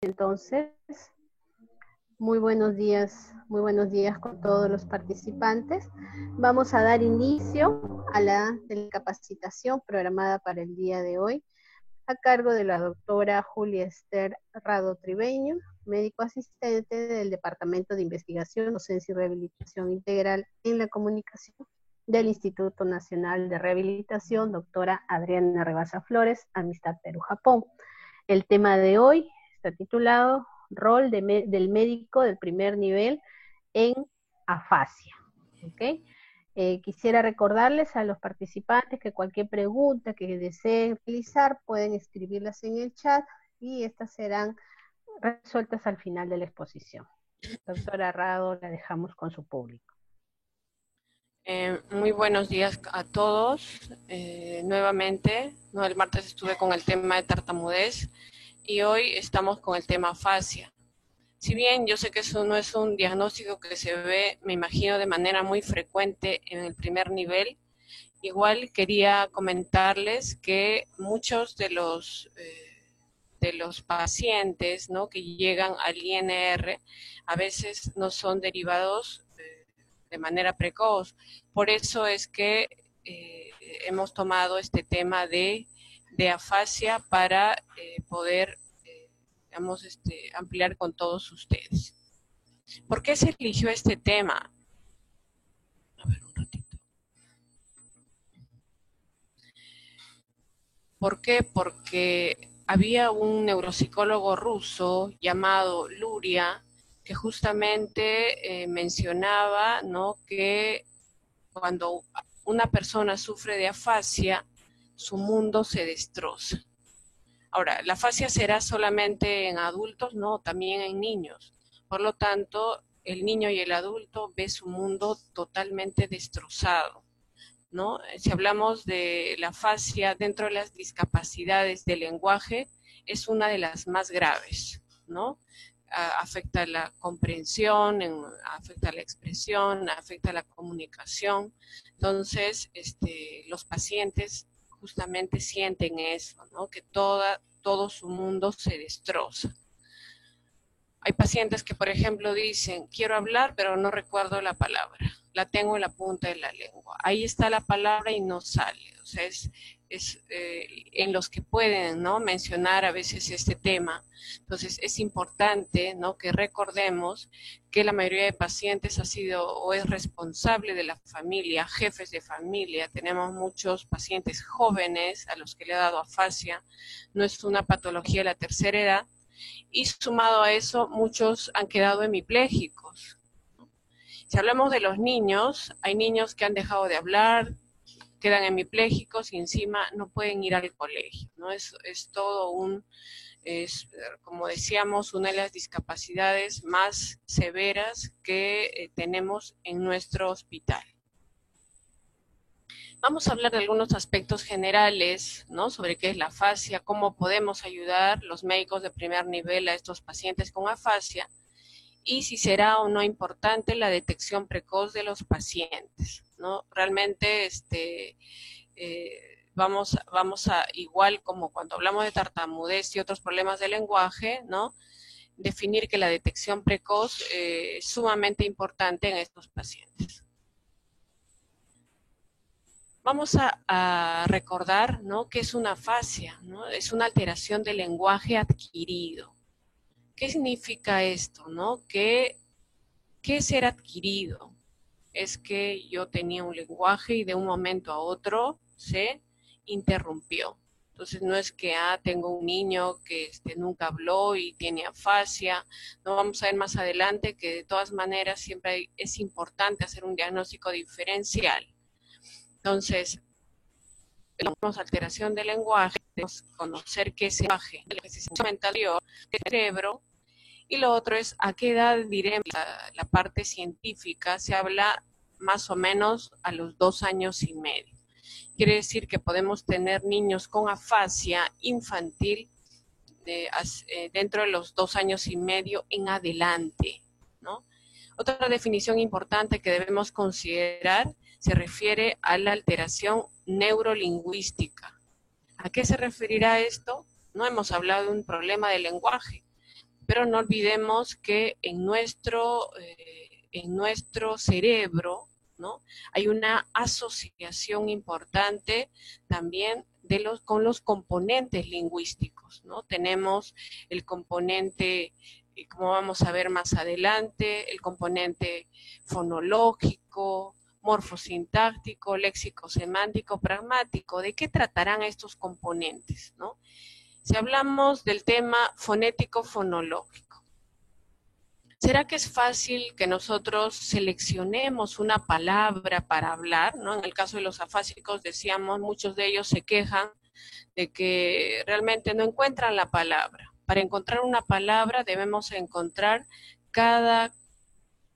Entonces, muy buenos días con todos los participantes. Vamos a dar inicio a la capacitación programada para el día de hoy, a cargo de la doctora Julia Esther Rado Tribeño, médico asistente del Departamento de Investigación, Docencia y Rehabilitación Integral en la Comunicación del Instituto Nacional de Rehabilitación, doctora Adriana Rebasa Flores, Amistad Perú-Japón. El tema de hoy está titulado Rol del médico del primer nivel en afasia. ¿Okay? Quisiera recordarles a los participantes que cualquier pregunta que deseen realizar pueden escribirlas en el chat y estas serán resueltas al final de la exposición. Doctora Rado, la dejamos con su público. Muy buenos días a todos. Nuevamente, el martes estuve con el tema de tartamudez y hoy estamos con el tema afasia. Si bien yo sé que eso no es un diagnóstico que se ve, me imagino, de manera muy frecuente en el primer nivel, igual quería comentarles que muchos de los pacientes, ¿no?, que llegan al INR a veces no son derivados de manera precoz. Por eso es que hemos tomado este tema de afasia para poder, digamos, ampliar con todos ustedes. ¿Por qué se eligió este tema? A ver, un ratito. ¿Por qué? Porque había un neuropsicólogo ruso llamado Luria que justamente mencionaba, ¿no?, que cuando una persona sufre de afasia, su mundo se destroza. Ahora, la afasia será solamente en adultos, no, también en niños. Por lo tanto, el niño y el adulto ve su mundo totalmente destrozado, ¿no? Si hablamos de la afasia dentro de las discapacidades del lenguaje, es una de las más graves, ¿no? Afecta la comprensión, afecta la expresión, afecta la comunicación. Entonces, los pacientes justamente sienten eso, ¿no?, que todo su mundo se destroza. Hay pacientes que, por ejemplo, dicen, quiero hablar, pero no recuerdo la palabra. La tengo en la punta de la lengua. Ahí está la palabra y no sale. O sea, es en los que pueden, ¿no?, mencionar a veces este tema. Entonces, es importante, ¿no?, que recordemos que la mayoría de pacientes ha sido o es responsable de la familia, jefes de familia. Tenemos muchos pacientes jóvenes a los que le ha dado afasia. No es una patología de la tercera edad. Y sumado a eso, muchos han quedado hemipléjicos. Si hablamos de los niños, hay niños que han dejado de hablar, quedan hemipléjicos y encima no pueden ir al colegio, ¿no? Es todo como decíamos, una de las discapacidades más severas que tenemos en nuestro hospital. Vamos a hablar de algunos aspectos generales, ¿no?, sobre qué es la afasia, cómo podemos ayudar los médicos de primer nivel a estos pacientes con afasia y si será o no importante la detección precoz de los pacientes, ¿no? Realmente vamos a, igual como cuando hablamos de tartamudez y otros problemas de lenguaje, ¿no?, definir que la detección precoz es sumamente importante en estos pacientes. Vamos a recordar, ¿no?, qué es una afasia, ¿no? Es una alteración del lenguaje adquirido. ¿Qué significa esto, no? ¿Qué es ser adquirido? Es que yo tenía un lenguaje y de un momento a otro se interrumpió. Entonces no es que tengo un niño que nunca habló y tiene afasia. No, vamos a ver más adelante que de todas maneras siempre es importante hacer un diagnóstico diferencial. Entonces, tenemos alteración del lenguaje, debemos conocer qué es el lenguaje, el ejercicio anterior del cerebro, y lo otro es a qué edad diremos la parte científica, se habla más o menos a los 2 años y medio. Quiere decir que podemos tener niños con afasia infantil dentro de los 2 años y medio en adelante, ¿no? Otra definición importante que debemos considerar se refiere a la alteración neurolingüística. ¿A qué se referirá esto? No hemos hablado de un problema de lenguaje. pero no olvidemos que en nuestro cerebro, ¿no?, hay una asociación importante también con los componentes lingüísticos, ¿no? Tenemos el componente, como vamos a ver más adelante, el componente fonológico, morfosintáctico, léxico semántico, pragmático. ¿De qué tratarán estos componentes, ¿no? Si hablamos del tema fonético-fonológico, ¿será que es fácil que nosotros seleccionemos una palabra para hablar, ¿no? En el caso de los afásicos, decíamos, muchos de ellos se quejan de que realmente no encuentran la palabra. Para encontrar una palabra debemos encontrar cada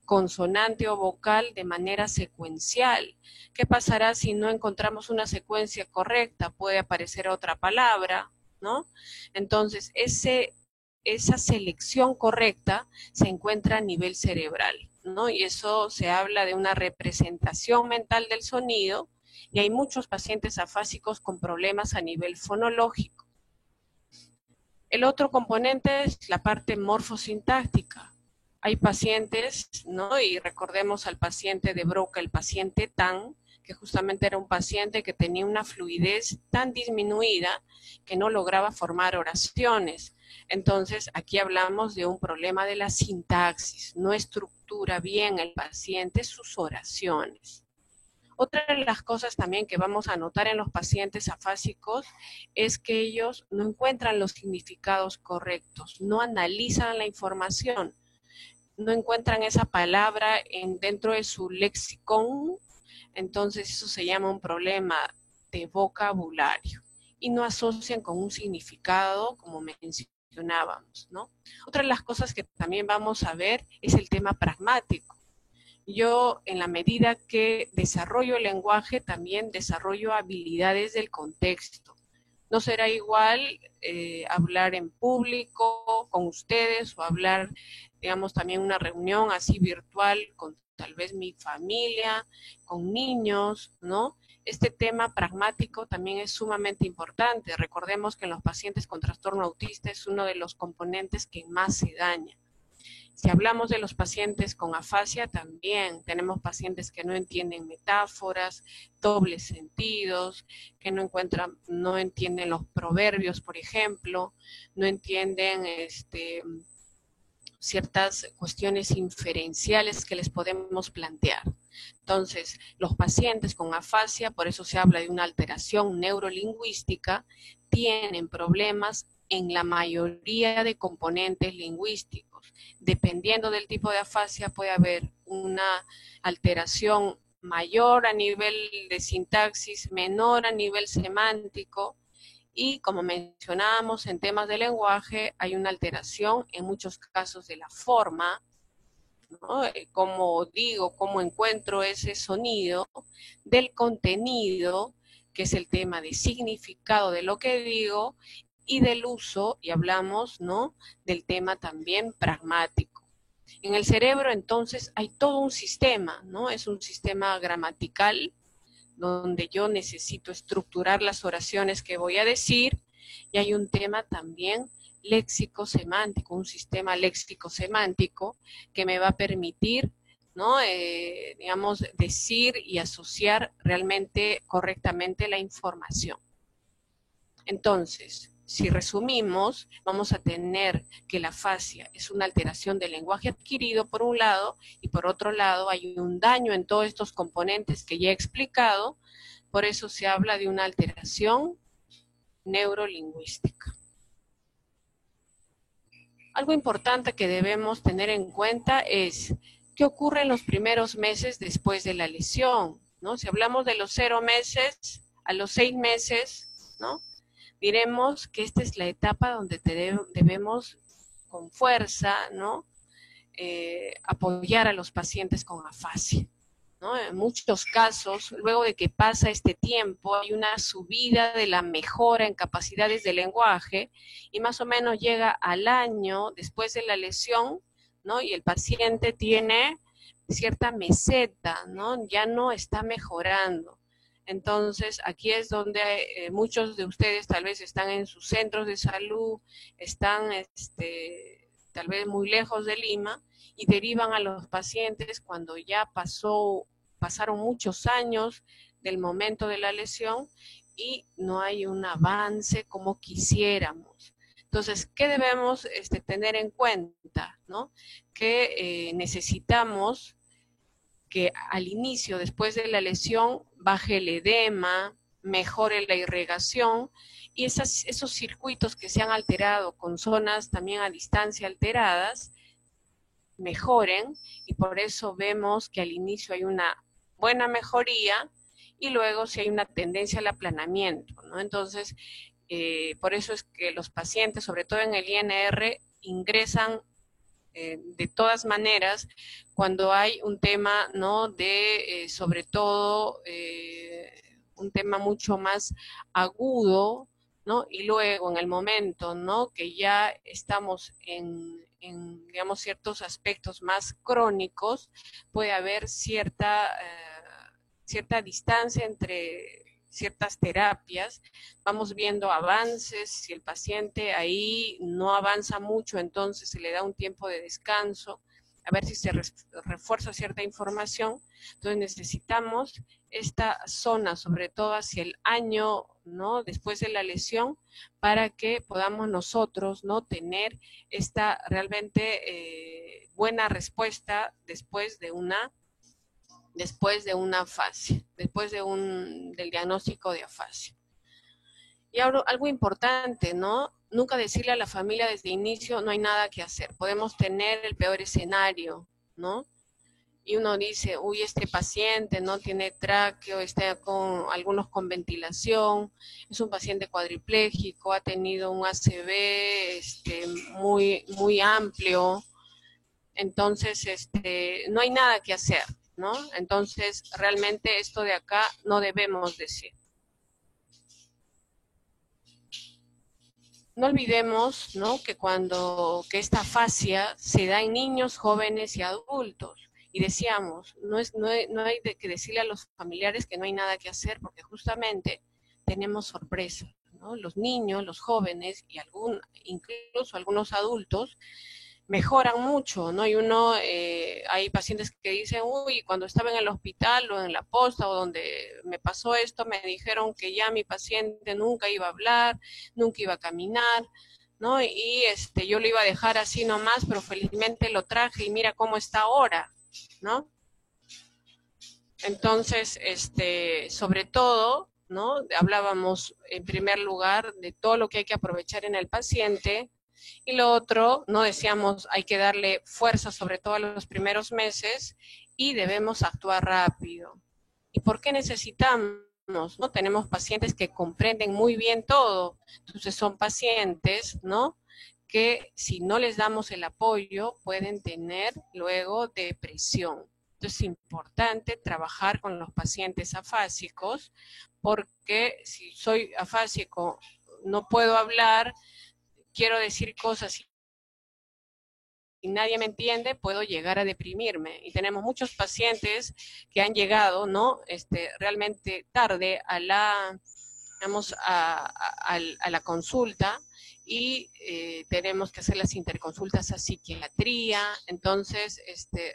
consonante o vocal de manera secuencial. ¿Qué pasará si no encontramos una secuencia correcta? Puede aparecer otra palabra, ¿no? Entonces, esa selección correcta se encuentra a nivel cerebral, ¿no? Y eso se habla de una representación mental del sonido, y hay muchos pacientes afásicos con problemas a nivel fonológico. El otro componente es la parte morfosintáctica. Hay pacientes, ¿no? Y recordemos al paciente de Broca, el paciente TAN, que justamente era un paciente que tenía una fluidez tan disminuida que no lograba formar oraciones. Entonces, aquí hablamos de un problema de la sintaxis, no estructura bien el paciente sus oraciones. Otra de las cosas también que vamos a notar en los pacientes afásicos es que ellos no encuentran los significados correctos, no analizan la información, no encuentran esa palabra dentro de su lexicón. Entonces eso se llama un problema de vocabulario y no asocian con un significado como mencionábamos, ¿no? Otra de las cosas que también vamos a ver es el tema pragmático. Yo, en la medida que desarrollo el lenguaje, también desarrollo habilidades del contexto. No será igual hablar en público con ustedes o hablar, digamos, también una reunión así virtual con tal vez mi familia, con niños, ¿no? Este tema pragmático también es sumamente importante. Recordemos que en los pacientes con trastorno autista es uno de los componentes que más se daña. Si hablamos de los pacientes con afasia, también tenemos pacientes que no entienden metáforas, dobles sentidos, que no entienden los proverbios, por ejemplo, no entienden ciertas cuestiones inferenciales que les podemos plantear. Entonces, los pacientes con afasia, por eso se habla de una alteración neurolingüística, tienen problemas en la mayoría de componentes lingüísticos. Dependiendo del tipo de afasia, puede haber una alteración mayor a nivel de sintaxis, menor a nivel semántico, y como mencionábamos en temas de lenguaje, hay una alteración en muchos casos de la forma, ¿no? Cómo digo, cómo encuentro ese sonido, del contenido, que es el tema de significado de lo que digo, y del uso, y hablamos, ¿no?, del tema también pragmático. En el cerebro, entonces, hay todo un sistema, ¿no? Es un sistema gramatical, donde yo necesito estructurar las oraciones que voy a decir, y hay un tema también léxico-semántico, un sistema léxico-semántico que me va a permitir, ¿no?, digamos, decir y asociar realmente correctamente la información. Entonces, si resumimos, vamos a tener que la afasia es una alteración del lenguaje adquirido por un lado, y por otro lado hay un daño en todos estos componentes que ya he explicado. Por eso se habla de una alteración neurolingüística. Algo importante que debemos tener en cuenta es qué ocurre en los primeros meses después de la lesión, ¿no? Si hablamos de los 0 meses a los 6 meses, ¿no?, diremos que esta es la etapa donde debemos con fuerza, ¿no?, apoyar a los pacientes con afasia, ¿no? En muchos casos, luego de que pasa este tiempo, hay una subida de la mejora en capacidades de lenguaje, y más o menos llega al año después de la lesión, ¿no?, y el paciente tiene cierta meseta, ¿no?, ya no está mejorando. Entonces, aquí es donde muchos de ustedes tal vez están en sus centros de salud, están tal vez muy lejos de Lima, y derivan a los pacientes cuando ya pasaron muchos años del momento de la lesión y no hay un avance como quisiéramos. Entonces, ¿qué debemos tener en cuenta? ¿No? Que necesitamos que al inicio, después de la lesión, baje el edema, mejore la irrigación y esos circuitos que se han alterado con zonas también a distancia alteradas, mejoren, y por eso vemos que al inicio hay una buena mejoría y luego si hay una tendencia al aplanamiento, ¿no? Entonces, por eso es que los pacientes, sobre todo en el INR, ingresan de todas maneras cuando hay un tema, ¿no? De, sobre todo, un tema mucho más agudo, ¿no? Y luego en el momento, ¿no? Que ya estamos digamos, ciertos aspectos más crónicos, puede haber cierta distancia entre ciertas terapias, vamos viendo avances, si el paciente ahí no avanza mucho, entonces se le da un tiempo de descanso, a ver si se refuerza cierta información. Entonces necesitamos esta zona, sobre todo hacia el año, ¿no? Después de la lesión, para que podamos nosotros, ¿no? Tener esta realmente buena respuesta después de una afasia, después del diagnóstico de afasia. Y ahora, algo importante, ¿no? Nunca decirle a la familia desde el inicio, no hay nada que hacer. Podemos tener el peor escenario, ¿no? Y uno dice, uy, este paciente no tiene tráqueo, está algunos con ventilación, es un paciente cuadripléjico, ha tenido un ACV muy, muy amplio, entonces no hay nada que hacer, ¿no? Entonces, realmente esto de acá no debemos decir. No olvidemos, ¿no? Que esta afasia se da en niños, jóvenes y adultos. Y decíamos, no hay que decirle a los familiares que no hay nada que hacer, porque justamente tenemos sorpresas, ¿no? Los niños, los jóvenes y incluso algunos adultos mejoran mucho, ¿no? Y hay pacientes que dicen, uy, cuando estaba en el hospital o en la posta o donde me pasó esto, me dijeron que ya mi paciente nunca iba a hablar, nunca iba a caminar, ¿no? Y yo lo iba a dejar así nomás, pero felizmente lo traje y mira cómo está ahora, ¿no? Entonces, sobre todo, ¿no? Hablábamos en primer lugar de todo lo que hay que aprovechar en el paciente. Y lo otro, no decíamos, hay que darle fuerza sobre todo a los primeros meses y debemos actuar rápido. ¿Y por qué necesitamos? ¿No? Tenemos pacientes que comprenden muy bien todo, entonces son pacientes, ¿no? Que si no les damos el apoyo pueden tener luego depresión. Entonces es importante trabajar con los pacientes afásicos porque si soy afásico, no puedo hablar, quiero decir cosas y nadie me entiende, puedo llegar a deprimirme. Y tenemos muchos pacientes que han llegado, ¿no? Realmente tarde a la consulta y tenemos que hacer las interconsultas a psiquiatría. Entonces,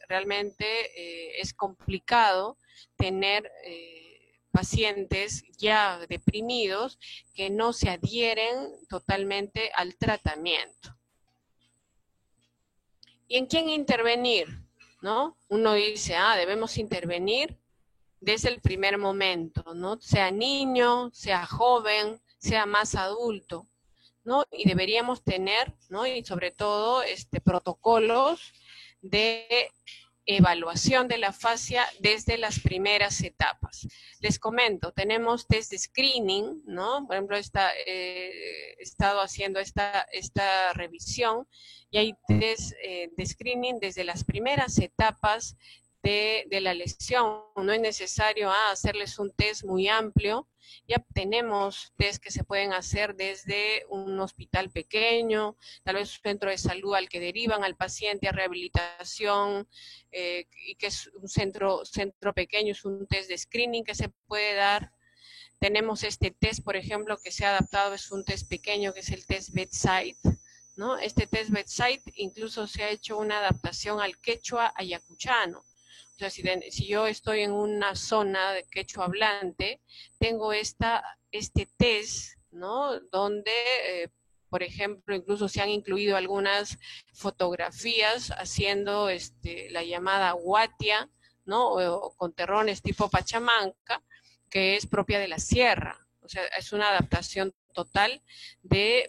realmente es complicado tener pacientes ya deprimidos que no se adhieren totalmente al tratamiento. ¿Y en quién intervenir? ¿No? Uno dice, debemos intervenir desde el primer momento, ¿no? Sea niño, sea joven, sea más adulto, ¿no? Y deberíamos tener, ¿no? Y sobre todo, protocolos de evaluación de la afasia desde las primeras etapas. Les comento, tenemos test de screening, ¿no? Por ejemplo, he estado haciendo esta revisión y hay test de screening desde las primeras etapas de la lesión. No es necesario hacerles un test muy amplio. Ya tenemos test que se pueden hacer desde un hospital pequeño, tal vez un centro de salud al que derivan al paciente a rehabilitación, y que es un centro pequeño, es un test de screening que se puede dar. Tenemos este test, por ejemplo, que se ha adaptado, es un test pequeño, que es el test Bedside, ¿no? Este test bedside incluso se ha hecho una adaptación al quechua ayacuchano. O sea, si yo estoy en una zona de quechua hablante, tengo este test, ¿no? Donde, por ejemplo, incluso se han incluido algunas fotografías haciendo la llamada guatia, ¿no? O con terrones tipo Pachamanca, que es propia de la sierra. O sea, es una adaptación total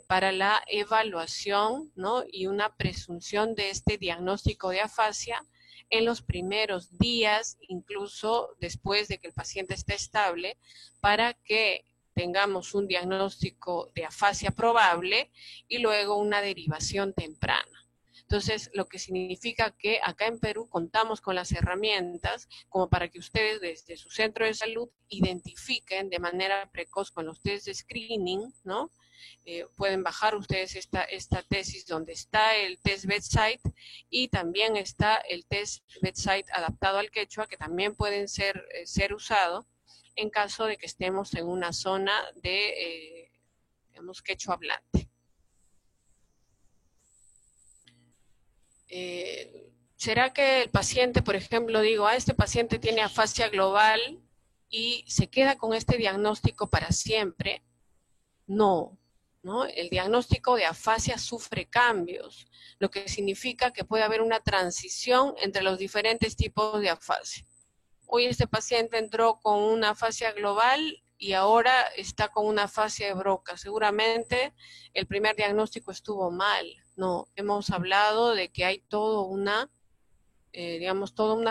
para la evaluación, ¿no? Y una presunción de este diagnóstico de afasia en los primeros días, incluso después de que el paciente esté estable, para que tengamos un diagnóstico de afasia probable y luego una derivación temprana. Entonces, lo que significa que acá en Perú contamos con las herramientas como para que ustedes desde su centro de salud identifiquen de manera precoz con los test de screening, ¿no? Pueden bajar ustedes esta tesis donde está el test bedside y también está el test bedside adaptado al quechua, que también pueden ser usado en caso de que estemos en una zona de, digamos, quechua hablante. ¿Será que el paciente, por ejemplo, digo, este paciente tiene afasia global y se queda con este diagnóstico para siempre? No, ¿no? El diagnóstico de afasia sufre cambios, lo que significa que puede haber una transición entre los diferentes tipos de afasia. Hoy este paciente entró con una afasia global y ahora está con una afasia de Broca. Seguramente el primer diagnóstico estuvo mal. No, hemos hablado de que hay toda una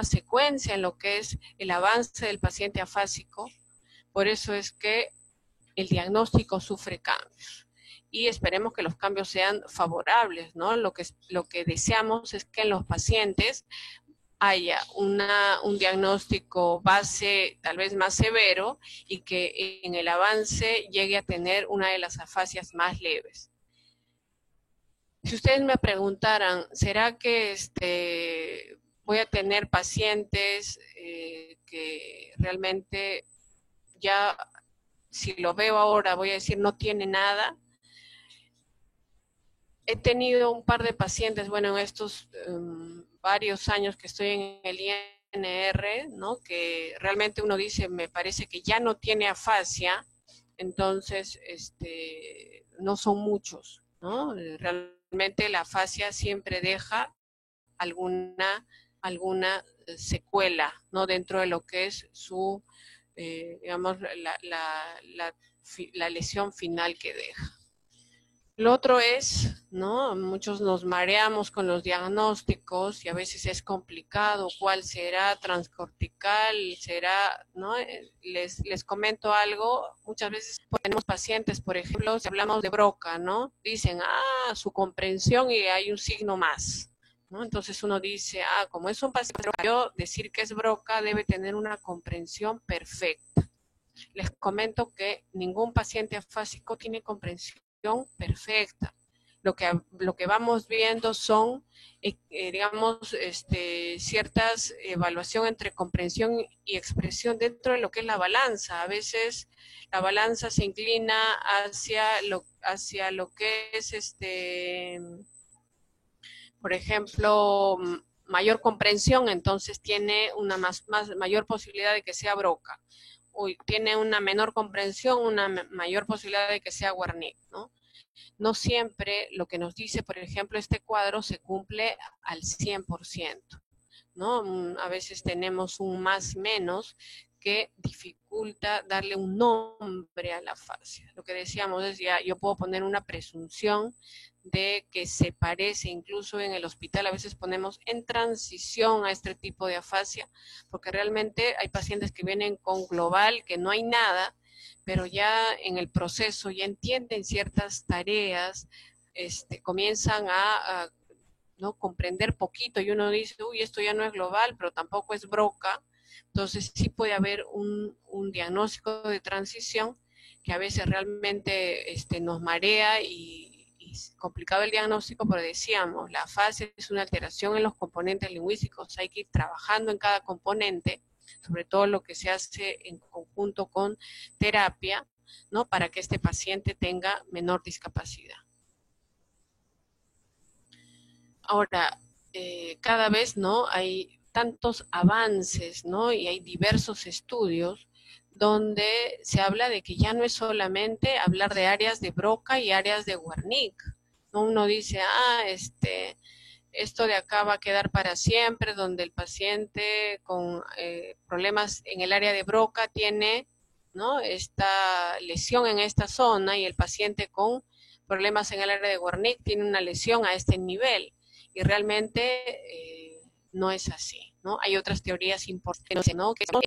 secuencia en lo que es el avance del paciente afásico. Por eso es que el diagnóstico sufre cambios. Y esperemos que los cambios sean favorables, ¿no? Lo que deseamos es que en los pacientes haya un diagnóstico base tal vez más severo y que en el avance llegue a tener una de las afasias más leves. Si ustedes me preguntaran, ¿será que voy a tener pacientes que realmente ya, si lo veo ahora, voy a decir no tiene nada? He tenido un par de pacientes, bueno, en estos varios años que estoy en el INR, ¿no? Que realmente uno dice, me parece que ya no tiene afasia, entonces no son muchos, ¿no? Realmente la afasia siempre deja alguna secuela, ¿no? Dentro de lo que es su, digamos, la lesión final que deja. Lo otro es, ¿no? Muchos nos mareamos con los diagnósticos y a veces es complicado. ¿Cuál será? ¿Transcortical? ¿Será? ¿No? Les comento algo. Muchas veces tenemos pacientes, por ejemplo, si hablamos de Broca, ¿no? Dicen, su comprensión y hay un signo más, ¿no? Entonces uno dice, como es un paciente yo decir que es Broca debe tener una comprensión perfecta. Les comento que ningún paciente afásico tiene comprensión perfecta. Lo que vamos viendo son, digamos, ciertas evaluación entre comprensión y expresión dentro de lo que es la balanza. A veces la balanza se inclina hacia lo que es, por ejemplo, mayor comprensión, entonces tiene una mayor posibilidad de que sea Broca. Tiene una menor comprensión, una mayor posibilidad de que sea Wernicke, ¿no? No siempre lo que nos dice, por ejemplo, este cuadro se cumple al 100%, ¿no? A veces tenemos un más menos que dificulta darle un nombre a la afasia. Lo que decíamos es ya, yo puedo poner una presunción de que se parece, incluso en el hospital a veces ponemos en transición a este tipo de afasia, porque realmente hay pacientes que vienen con global, que no hay nada, pero ya en el proceso ya entienden ciertas tareas, comienzan a ¿no? Comprender poquito y uno dice, uy, esto ya no es global, pero tampoco es Broca. Entonces sí puede haber un diagnóstico de transición que a veces realmente nos marea y es complicado el diagnóstico, pero decíamos, la fase es una alteración en los componentes lingüísticos, hay que ir trabajando en cada componente, sobre todo lo que se hace en conjunto con terapia, ¿no? Para que este paciente tenga menor discapacidad. Ahora, cada vez, ¿no?, hay tantos avances, ¿no?, y hay diversos estudios donde se habla de que ya no es solamente hablar de áreas de Broca y áreas de Wernicke, ¿no? Uno dice, esto de acá va a quedar para siempre, donde el paciente con problemas en el área de Broca tiene, ¿no?, esta lesión en esta zona, y el paciente con problemas en el área de Wernicke tiene una lesión a este nivel. Y realmente no es así, ¿no? Hay otras teorías importantes, ¿no?, que son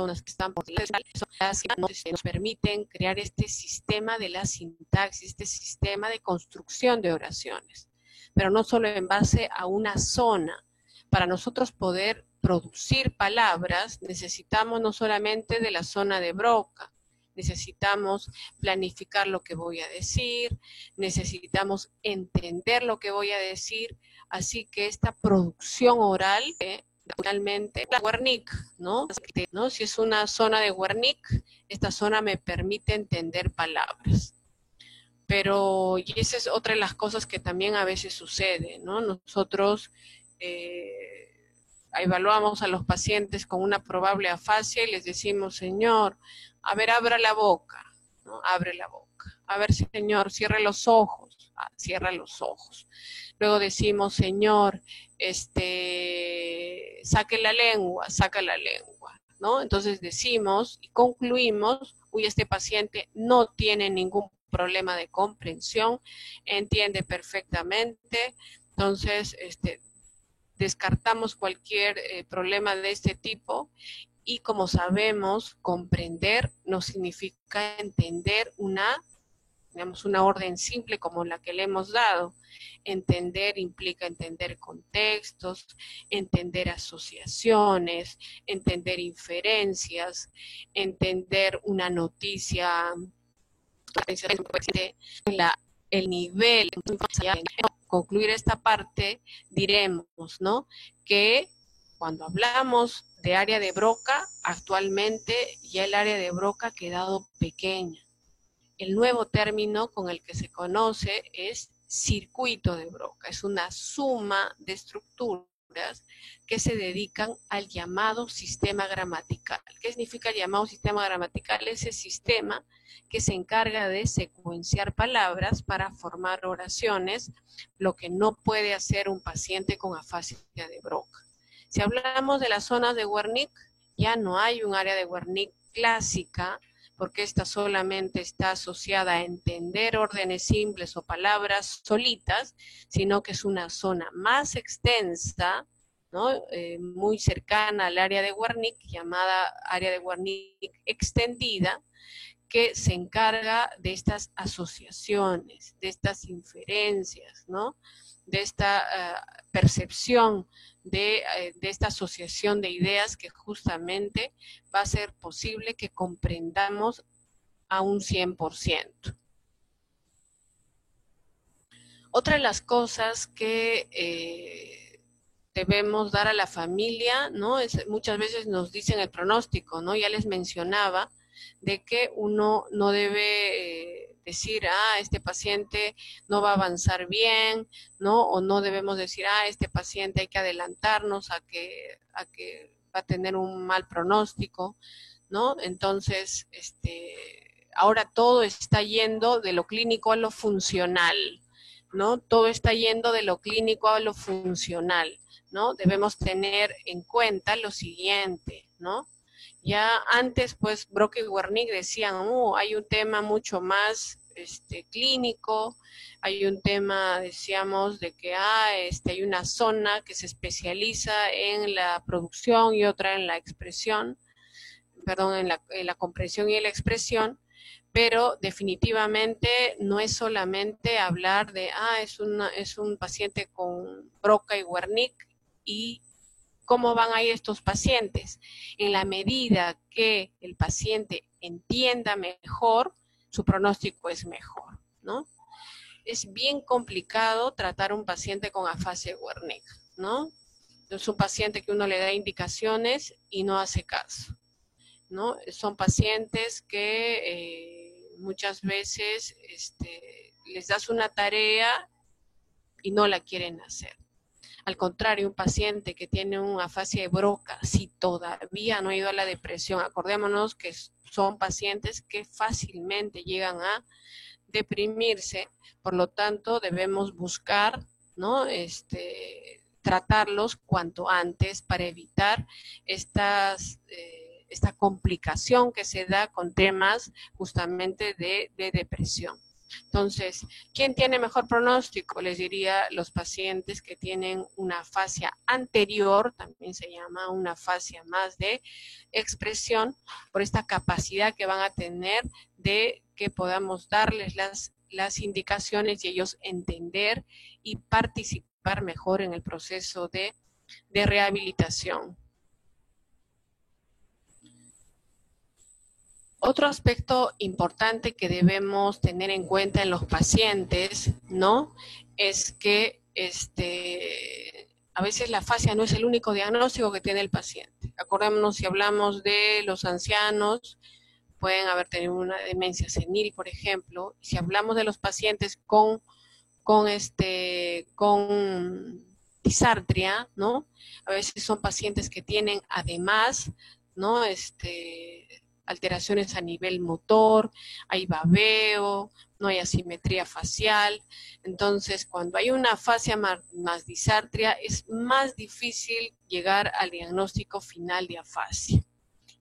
las que están por las que nos permiten crear este sistema de la sintaxis, este sistema de construcción de oraciones, pero no solo en base a una zona. Para nosotros poder producir palabras necesitamos no solamente de la zona de Broca, necesitamos planificar lo que voy a decir, necesitamos entender lo que voy a decir, así que esta producción oral, realmente, la Wernicke, ¿no? Si es una zona de Wernicke, esta zona me permite entender palabras. Pero, y esa es otra de las cosas que también a veces sucede, ¿no? Nosotros evaluamos a los pacientes con una probable afasia y les decimos, señor, a ver, abra la boca, ¿no? Abre la boca. A ver, señor, cierre los ojos. Cierra los ojos. Luego decimos, señor, saque la lengua, saca la lengua, ¿no? Entonces decimos y concluimos, uy, este paciente no tiene ningún problema de comprensión, entiende perfectamente, entonces descartamos cualquier problema de este tipo. Y como sabemos, comprender no significa entender digamos, una orden simple como la que le hemos dado. Entender implica entender contextos, entender asociaciones, entender inferencias, entender una noticia, el nivel. Concluir esta parte, diremos, ¿no?, que cuando hablamos de área de Broca, actualmente ya el área de Broca ha quedado pequeña. El nuevo término con el que se conoce es circuito de Broca. Es una suma de estructuras que se dedican al llamado sistema gramatical. ¿Qué significa el llamado sistema gramatical? Ese sistema que se encarga de secuenciar palabras para formar oraciones, lo que no puede hacer un paciente con afasia de Broca. Si hablamos de las zonas de Wernicke, ya no hay un área de Wernicke clásica, porque esta solamente está asociada a entender órdenes simples o palabras solitas, sino que es una zona más extensa, ¿no?, muy cercana al área de Wernicke, llamada área de Wernicke extendida, que se encarga de estas asociaciones, de estas inferencias, ¿no?, de esta percepción, de esta asociación de ideas que justamente va a ser posible que comprendamos a un 100%. Otra de las cosas que debemos dar a la familia, ¿no?, muchas veces nos dicen el pronóstico, ¿no? Ya les mencionaba de que uno no debe decir, este paciente no va a avanzar bien, ¿no? O no debemos decir, este paciente hay que adelantarnos a que va a tener un mal pronóstico, ¿no? Entonces, ahora todo está yendo de lo clínico a lo funcional, ¿no? Todo está yendo de lo clínico a lo funcional, ¿no? Debemos tener en cuenta lo siguiente, ¿no? Ya antes, pues, Broca y Wernicke decían, hay un tema mucho más clínico, hay un tema, decíamos, de que hay una zona que se especializa en la producción y otra en la expresión, perdón, en la comprensión y en la expresión, pero definitivamente no es solamente hablar de, es un paciente con Broca y Wernicke, y ¿cómo van a ir estos pacientes? En la medida que el paciente entienda mejor, su pronóstico es mejor, ¿no? Es bien complicado tratar a un paciente con afasia de Wernicke, ¿no? Es un paciente que uno le da indicaciones y no hace caso, ¿no? Son pacientes que muchas veces les das una tarea y no la quieren hacer. Al contrario, un paciente que tiene una afasia de Broca, si todavía no ha ido a la depresión, acordémonos que son pacientes que fácilmente llegan a deprimirse, por lo tanto debemos buscar, ¿no? Tratarlos cuanto antes para evitar esta complicación que se da con temas justamente de depresión. Entonces, ¿quién tiene mejor pronóstico? Les diría los pacientes que tienen una afasia anterior, también se llama una afasia más de expresión, por esta capacidad que van a tener de que podamos darles las indicaciones y ellos entender y participar mejor en el proceso de rehabilitación. Otro aspecto importante que debemos tener en cuenta en los pacientes, ¿no? Es que a veces la afasia no es el único diagnóstico que tiene el paciente. Acordémonos, si hablamos de los ancianos, pueden haber tenido una demencia senil, por ejemplo. Si hablamos de los pacientes con disartria, ¿no? A veces son pacientes que tienen además, ¿no? Alteraciones a nivel motor, hay babeo, no hay asimetría facial. Entonces, cuando hay una afasia más disartria, es más difícil llegar al diagnóstico final de afasia.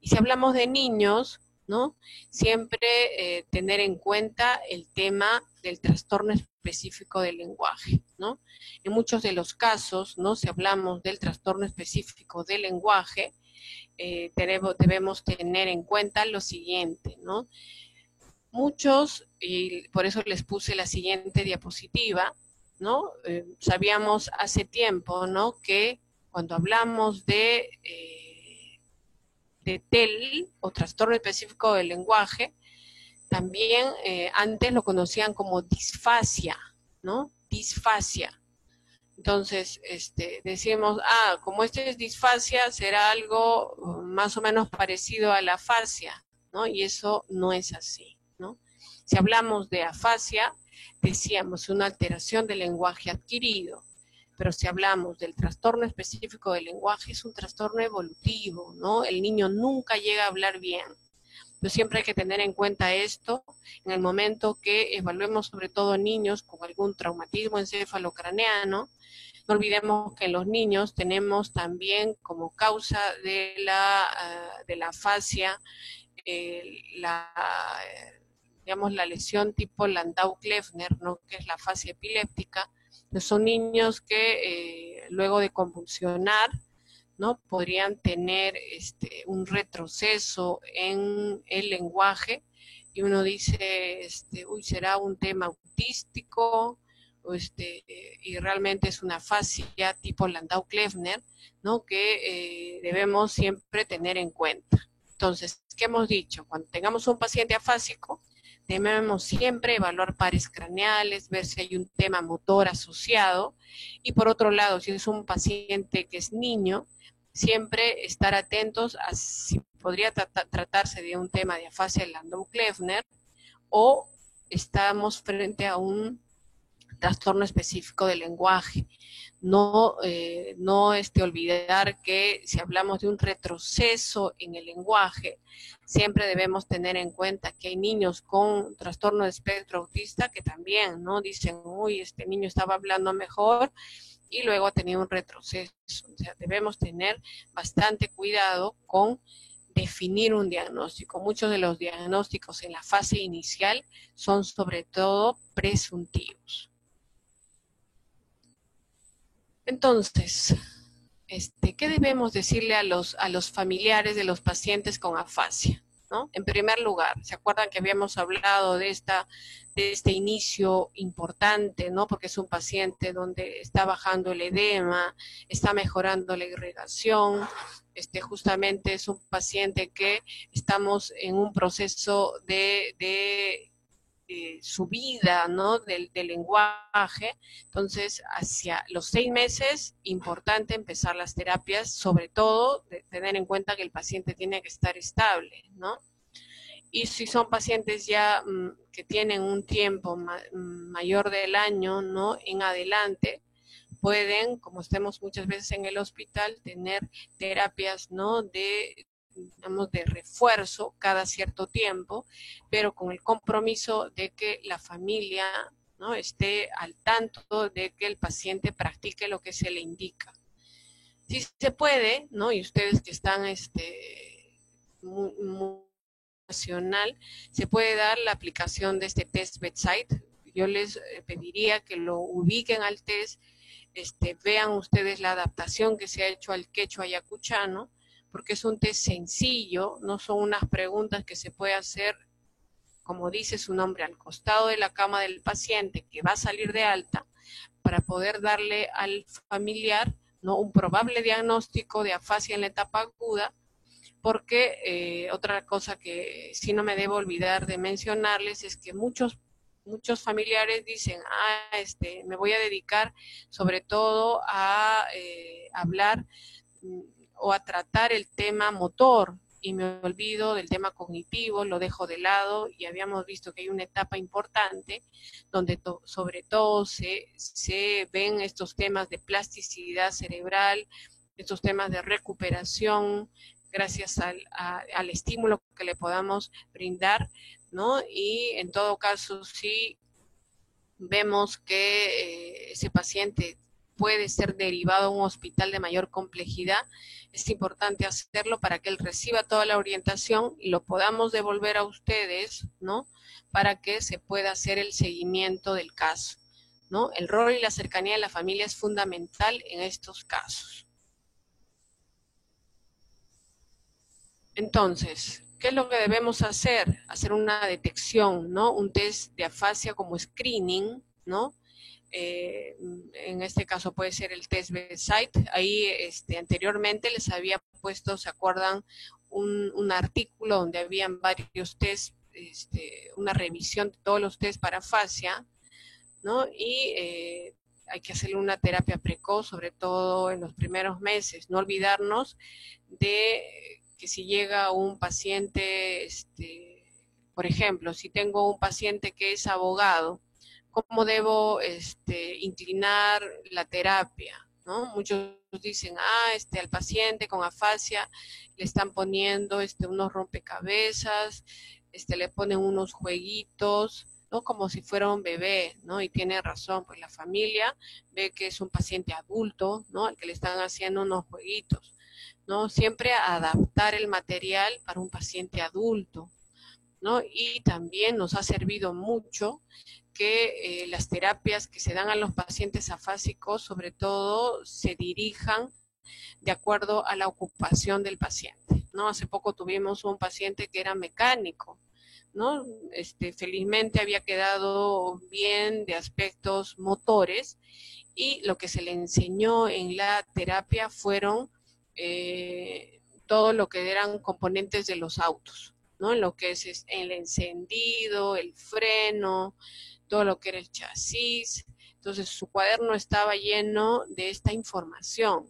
Y si hablamos de niños, ¿no? Siempre tener en cuenta el tema del trastorno específico del lenguaje, ¿no? En muchos de los casos, ¿no? Si hablamos del trastorno específico del lenguaje, debemos tener en cuenta lo siguiente, ¿no? Muchos, y por eso les puse la siguiente diapositiva, ¿no? Sabíamos hace tiempo, ¿no? Que cuando hablamos de TEL o trastorno específico del lenguaje, también antes lo conocían como disfasia, ¿no? Disfasia. Entonces, decimos, como es disfasia, será algo más o menos parecido a la afasia, ¿no? Y eso no es así, ¿no? Si hablamos de afasia, decíamos una alteración del lenguaje adquirido, pero si hablamos del trastorno específico del lenguaje, es un trastorno evolutivo, ¿no? El niño nunca llega a hablar bien. Pero siempre hay que tener en cuenta esto en el momento que evaluemos sobre todo niños con algún traumatismo encefalocraneano. No olvidemos que en los niños tenemos también como causa de la afasia la lesión tipo Landau-Kleffner, ¿no? Que es la afasia epiléptica. Entonces son niños que luego de convulsionar, ¿no? Podrían tener un retroceso en el lenguaje y uno dice, será un tema autístico, y realmente es una afasia tipo Landau-Kleffner, ¿no? Que debemos siempre tener en cuenta. Entonces, ¿qué hemos dicho? Cuando tengamos un paciente afásico, debemos siempre evaluar pares craneales, ver si hay un tema motor asociado, y por otro lado, si es un paciente que es niño, siempre estar atentos a si podría tratarse de un tema de afasia de Landau-Kleffner o estamos frente a un trastorno específico del lenguaje. No olvidar que si hablamos de un retroceso en el lenguaje, siempre debemos tener en cuenta que hay niños con trastorno de espectro autista que también, ¿no? Dicen, uy, este niño estaba hablando mejor y luego ha tenido un retroceso. O sea, debemos tener bastante cuidado con definir un diagnóstico. Muchos de los diagnósticos en la fase inicial son sobre todo presuntivos. Entonces, ¿qué debemos decirle a los familiares de los pacientes con afasia, ¿no? En primer lugar, ¿se acuerdan que habíamos hablado de este inicio importante, ¿no? Porque es un paciente donde está bajando el edema, está mejorando la irrigación, justamente es un paciente que estamos en un proceso de subida, ¿no? del lenguaje. Entonces, hacia los 6 meses, importante empezar las terapias, sobre todo de tener en cuenta que el paciente tiene que estar estable, ¿no? Y si son pacientes ya que tienen un tiempo mayor del año, ¿no? En adelante, pueden, como estemos muchas veces en el hospital, tener terapias, ¿no?, digamos, de refuerzo cada cierto tiempo, pero con el compromiso de que la familia, ¿no?, esté al tanto de que el paciente practique lo que se le indica. Si se puede, ¿no?, y ustedes que están muy nacional, se puede dar la aplicación de este test bedside. Yo les pediría que lo ubiquen al test, vean ustedes la adaptación que se ha hecho al quechua ayacuchano, porque es un test sencillo, no son unas preguntas que se puede hacer, como dice su nombre, al costado de la cama del paciente que va a salir de alta, para poder darle al familiar, ¿no?, un probable diagnóstico de afasia en la etapa aguda, porque otra cosa que sí no me debo olvidar de mencionarles es que muchos familiares dicen, me voy a dedicar sobre todo a hablar o a tratar el tema motor, y me olvido del tema cognitivo, lo dejo de lado, y habíamos visto que hay una etapa importante donde sobre todo se ven estos temas de plasticidad cerebral, estos temas de recuperación, gracias al estímulo que le podamos brindar, ¿no? Y en todo caso, si vemos que ese paciente puede ser derivado a un hospital de mayor complejidad, es importante hacerlo para que él reciba toda la orientación y lo podamos devolver a ustedes, ¿no?, para que se pueda hacer el seguimiento del caso, ¿no? El rol y la cercanía de la familia es fundamental en estos casos. Entonces, ¿qué es lo que debemos hacer? Hacer una detección, ¿no?, un test de afasia como screening, ¿no? En este caso puede ser el test bedside. Ahí anteriormente les había puesto, ¿se acuerdan?, un artículo donde habían varios tests, una revisión de todos los tests para afasia, ¿no? Y hay que hacerle una terapia precoz, sobre todo en los primeros meses. No olvidarnos de que si llega un paciente, por ejemplo, si tengo un paciente que es abogado, ¿cómo debo inclinar la terapia?, ¿no? Muchos dicen, al paciente con afasia le están poniendo unos rompecabezas, le ponen unos jueguitos, ¿no?, como si fuera un bebé, ¿no? Y tiene razón, pues la familia ve que es un paciente adulto, ¿no?, al que le están haciendo unos jueguitos, ¿no? Siempre adaptar el material para un paciente adulto, ¿no? Y también nos ha servido mucho que las terapias que se dan a los pacientes afásicos, sobre todo, se dirijan de acuerdo a la ocupación del paciente, ¿no? Hace poco tuvimos un paciente que era mecánico, ¿no? Felizmente había quedado bien de aspectos motores, y lo que se le enseñó en la terapia fueron todo lo que eran componentes de los autos, ¿no? Lo que es el encendido, el freno, todo lo que era el chasis. Entonces su cuaderno estaba lleno de esta información.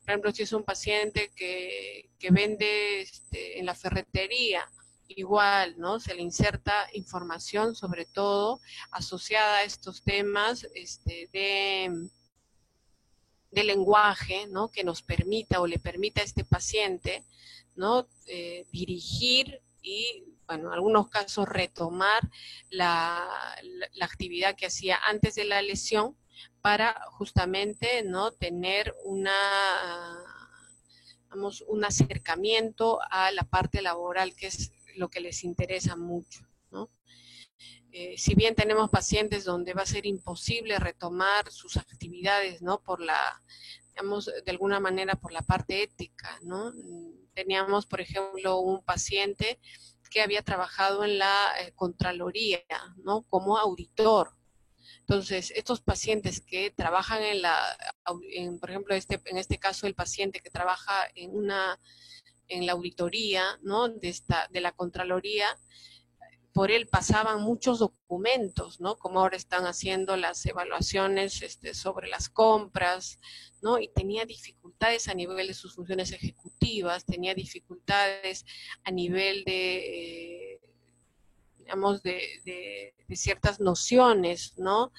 Por ejemplo, si es un paciente que vende en la ferretería, igual, ¿no? Se le inserta información, sobre todo asociada a estos temas de lenguaje, ¿no?, que nos permita o le permita a este paciente, ¿no?, dirigir y, bueno, en algunos casos retomar la actividad que hacía antes de la lesión, para justamente, ¿no?, tener un acercamiento a la parte laboral, que es lo que les interesa mucho, ¿no? Si bien tenemos pacientes donde va a ser imposible retomar sus actividades, ¿no?, digamos, de alguna manera por la parte ética, ¿no? Teníamos, por ejemplo, un paciente que había trabajado en la Contraloría, ¿no?, como auditor. Entonces, estos pacientes que trabajan por ejemplo, en este caso, el paciente que trabaja en la auditoría, ¿no?, de la Contraloría, por él pasaban muchos documentos, ¿no?, como ahora están haciendo las evaluaciones sobre las compras, ¿no?, y tenía dificultades a nivel de sus funciones ejecutivas, tenía dificultades a nivel digamos, de ciertas nociones, ¿no?,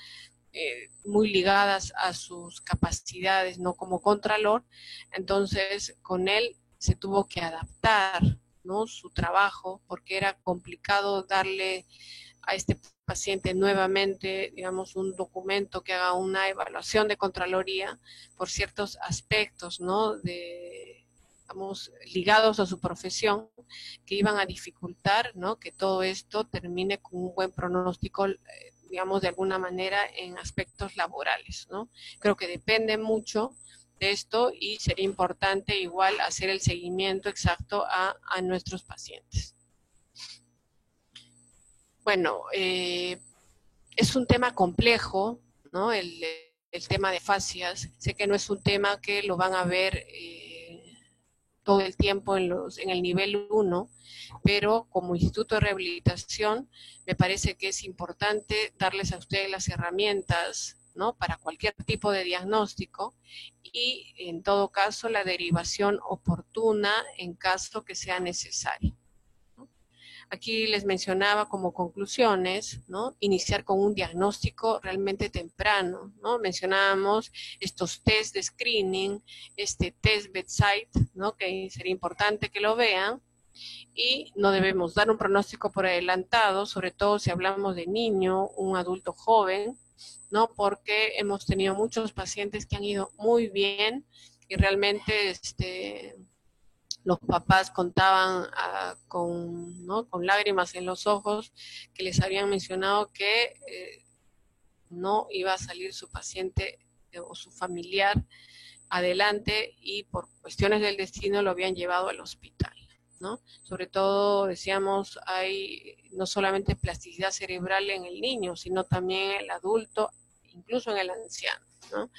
muy ligadas a sus capacidades, ¿no? Como contralor, entonces con él se tuvo que adaptar, ¿no? Su trabajo, porque era complicado darle a este paciente nuevamente, digamos, un documento que haga una evaluación de Contraloría por ciertos aspectos, ¿no? Digamos, ligados a su profesión, que iban a dificultar, ¿no? Que todo esto termine con un buen pronóstico, digamos, de alguna manera en aspectos laborales, ¿no? Creo que depende mucho de esto y sería importante igual hacer el seguimiento exacto a nuestros pacientes. Bueno, es un tema complejo, ¿no? El tema de fascias. Sé que no es un tema que lo van a ver todo el tiempo en el nivel 1, pero como Instituto de Rehabilitación me parece que es importante darles a ustedes las herramientas, ¿no? Para cualquier tipo de diagnóstico y en todo caso la derivación oportuna en caso que sea necesario. Aquí les mencionaba como conclusiones, ¿no? Iniciar con un diagnóstico realmente temprano, ¿no? Mencionábamos estos test de screening, este test bedside, ¿no? Que sería importante que lo vean. Y no debemos dar un pronóstico por adelantado, sobre todo si hablamos de niño, un adulto joven, ¿no? Porque hemos tenido muchos pacientes que han ido muy bien y realmente los papás contaban ¿no? con lágrimas en los ojos que les habían mencionado que no iba a salir su paciente o su familiar adelante y por cuestiones del destino lo habían llevado al hospital, ¿no? Sobre todo, decíamos, hay no solamente plasticidad cerebral en el niño, sino también en el adulto, incluso en el anciano, ¿no?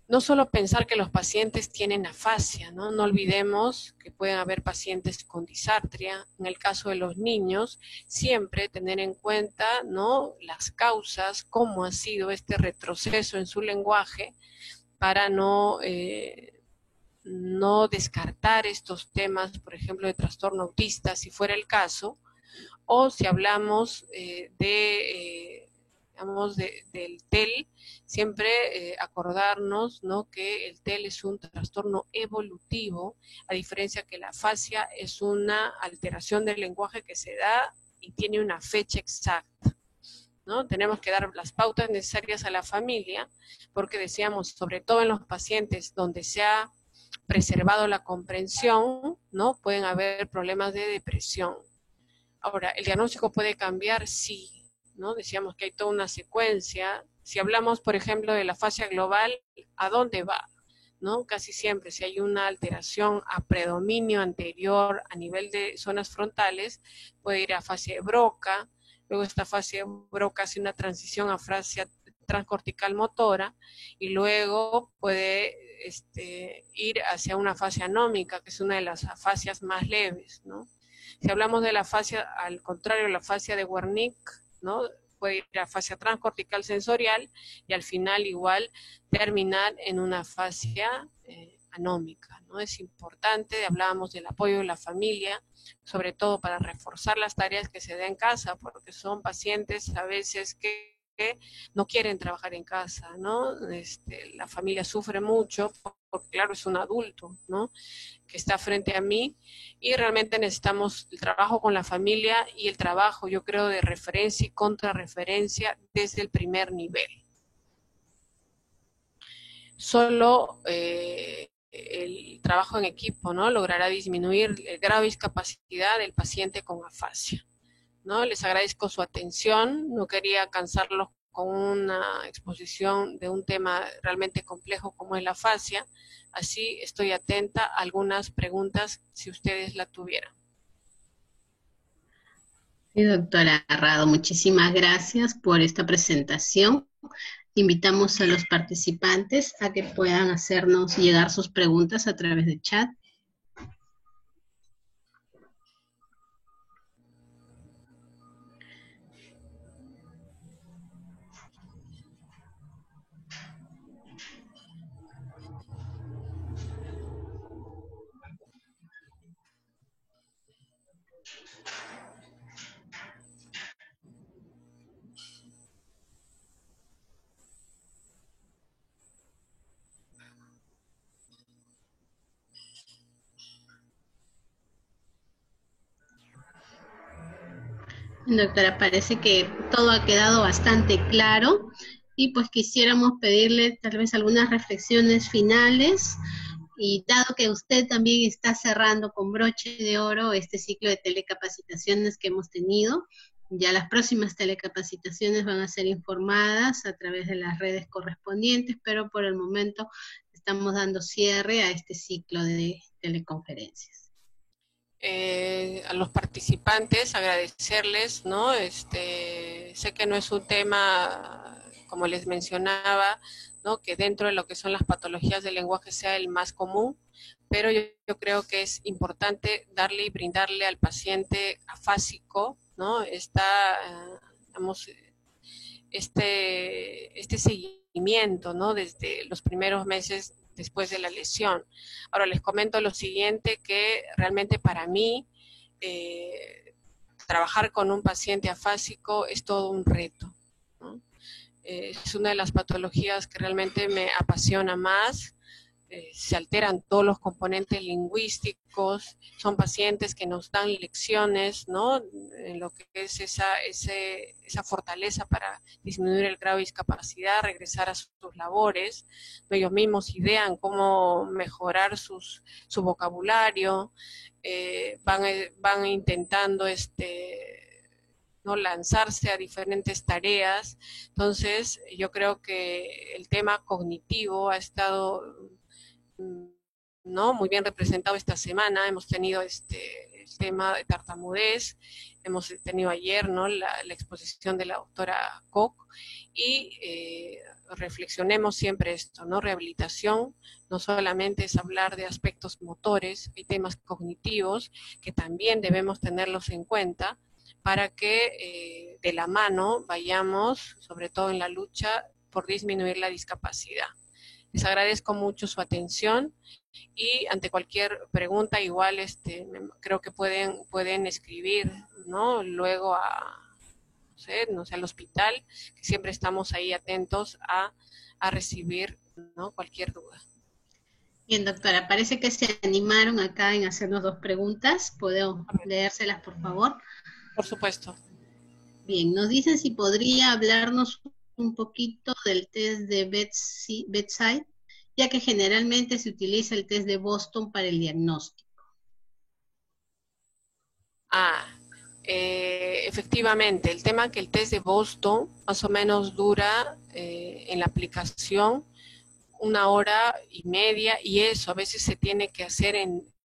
No solo pensar que los pacientes tienen afasia, ¿no? No olvidemos que pueden haber pacientes con disartria. En el caso de los niños, siempre tener en cuenta, ¿no? Las causas, cómo ha sido este retroceso en su lenguaje para no descartar estos temas, por ejemplo, de trastorno autista, si fuera el caso, o si hablamos digamos, del TEL, siempre acordarnos, ¿no? Que el TEL es un trastorno evolutivo, a diferencia que la afasia es una alteración del lenguaje que se da y tiene una fecha exacta, ¿no? Tenemos que dar las pautas necesarias a la familia, porque decíamos, sobre todo en los pacientes donde se ha preservado la comprensión, ¿no? Pueden haber problemas de depresión. Ahora, ¿el diagnóstico puede cambiar? Sí, ¿no? Decíamos que hay toda una secuencia. Si hablamos, por ejemplo, de la fascia global, ¿a dónde va? ¿No? Casi siempre, si hay una alteración a predominio anterior a nivel de zonas frontales, puede ir a fascia de Broca, luego esta fascia de Broca hace una transición a fascia transcortical motora y luego puede ir hacia una fascia anómica, que es una de las afasias más leves, ¿no? Si hablamos de la fascia, al contrario, la fascia de Wernicke, ¿no? Puede ir a fascia transcortical sensorial y al final igual terminar en una fascia anómica, ¿no? Es importante, hablábamos del apoyo de la familia, sobre todo para reforzar las tareas que se da en casa, porque son pacientes a veces que no quieren trabajar en casa, ¿no? La familia sufre mucho porque, claro, es un adulto, ¿no? Que está frente a mí y realmente necesitamos el trabajo con la familia y el trabajo, yo creo, de referencia y contrarreferencia desde el primer nivel. Solo el trabajo en equipo, ¿no? Logrará disminuir el grado de discapacidad del paciente con afasia, ¿no? Les agradezco su atención, no quería cansarlos con una exposición de un tema realmente complejo como es la fascia, así estoy atenta a algunas preguntas si ustedes la tuvieran. Sí, doctora Rado, muchísimas gracias por esta presentación. Invitamos a los participantes a que puedan hacernos llegar sus preguntas a través de chat. Doctora, parece que todo ha quedado bastante claro y pues quisiéramos pedirle tal vez algunas reflexiones finales y dado que usted también está cerrando con broche de oro este ciclo de telecapacitaciones que hemos tenido, ya las próximas telecapacitaciones van a ser informadas a través de las redes correspondientes, pero por el momento estamos dando cierre a este ciclo de teleconferencias. A los participantes agradecerles, ¿no? Sé que no es un tema, como les mencionaba, ¿no? Que dentro de lo que son las patologías del lenguaje sea el más común, pero yo creo que es importante darle y brindarle al paciente afásico, ¿no? Digamos, este seguimiento, ¿no? Desde los primeros meses después de la lesión. Ahora les comento lo siguiente, que realmente para mí trabajar con un paciente afásico es todo un reto, ¿no? Es una de las patologías que realmente me apasiona más. Se alteran todos los componentes lingüísticos, son pacientes que nos dan lecciones, ¿no? En lo que es esa fortaleza para disminuir el grado de discapacidad, regresar a sus labores, ¿no? Ellos mismos idean cómo mejorar su vocabulario, van intentando ¿no? lanzarse a diferentes tareas. Entonces, yo creo que el tema cognitivo ha estado, ¿no? muy bien representado esta semana. Hemos tenido el tema de tartamudez, hemos tenido ayer, ¿no? la exposición de la doctora Koch, y reflexionemos siempre esto, ¿no? Rehabilitación no solamente es hablar de aspectos motores, hay temas cognitivos que también debemos tenerlos en cuenta para que de la mano vayamos, sobre todo en la lucha por disminuir la discapacidad. Les agradezco mucho su atención y ante cualquier pregunta igual creo que pueden escribir, ¿no? Luego no sé, al hospital, que siempre estamos ahí atentos a recibir, ¿no? cualquier duda. Bien, doctora, parece que se animaron acá en hacernos dos preguntas. ¿Puedo leérselas, por favor? Por supuesto. Bien, nos dicen si podría hablarnos un poquito del test de Bedside, ya que generalmente se utiliza el test de Boston para el diagnóstico. Efectivamente, el tema que el test de Boston más o menos dura en la aplicación 1 hora y media, y eso a veces se tiene que hacer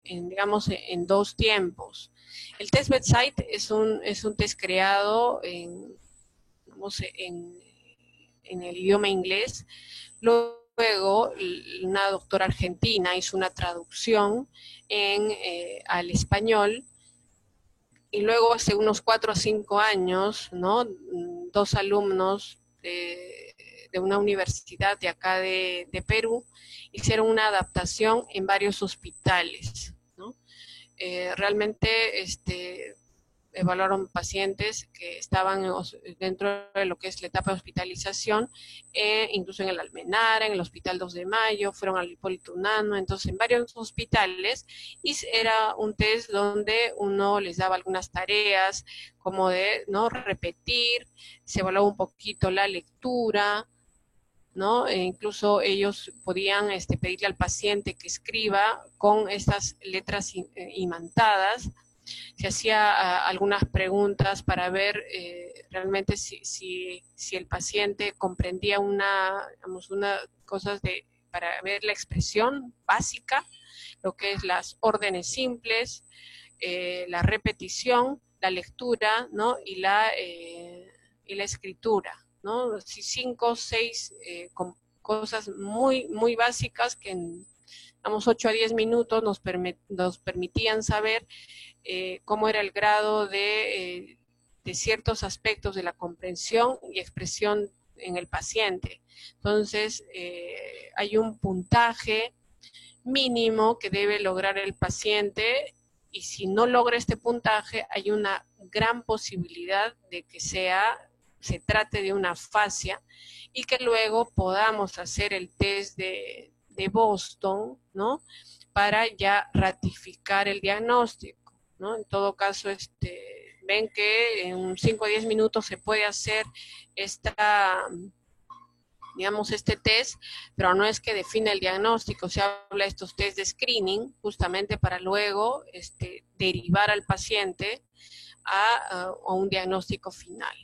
digamos, en 2 tiempos. El test Bedside es un test creado digamos, en el idioma inglés. Luego, una doctora argentina hizo una traducción al español, y luego hace unos 4 o 5 años, ¿no? 2 alumnos de una universidad de acá de Perú hicieron una adaptación en varios hospitales, ¿no? Realmente evaluaron pacientes que estaban dentro de lo que es la etapa de hospitalización, incluso en el Almenara, en el Hospital 2 de Mayo, fueron al Hipólito Unanue, entonces en varios hospitales, y era un test donde uno les daba algunas tareas, como de, ¿no? repetir, se evaluaba un poquito la lectura, ¿no? Incluso ellos podían pedirle al paciente que escriba con estas letras imantadas. Se hacía algunas preguntas para ver realmente si el paciente comprendía digamos, cosas para ver la expresión básica, lo que es las órdenes simples, la repetición, la lectura, ¿no? y la escritura, ¿no? 5 o 6 cosas muy, muy básicas que en 8 a 10 minutos nos permitían saber cómo era el grado de ciertos aspectos de la comprensión y expresión en el paciente. Entonces, hay un puntaje mínimo que debe lograr el paciente, y si no logra este puntaje, hay una gran posibilidad de que se trate de una afasia, y que luego podamos hacer el test de Boston, ¿no? Para ya ratificar el diagnóstico, ¿no? En todo caso, ven que en 5 o 10 minutos se puede hacer este test, pero no es que define el diagnóstico. Se habla de estos test de screening justamente para luego derivar al paciente a un diagnóstico final.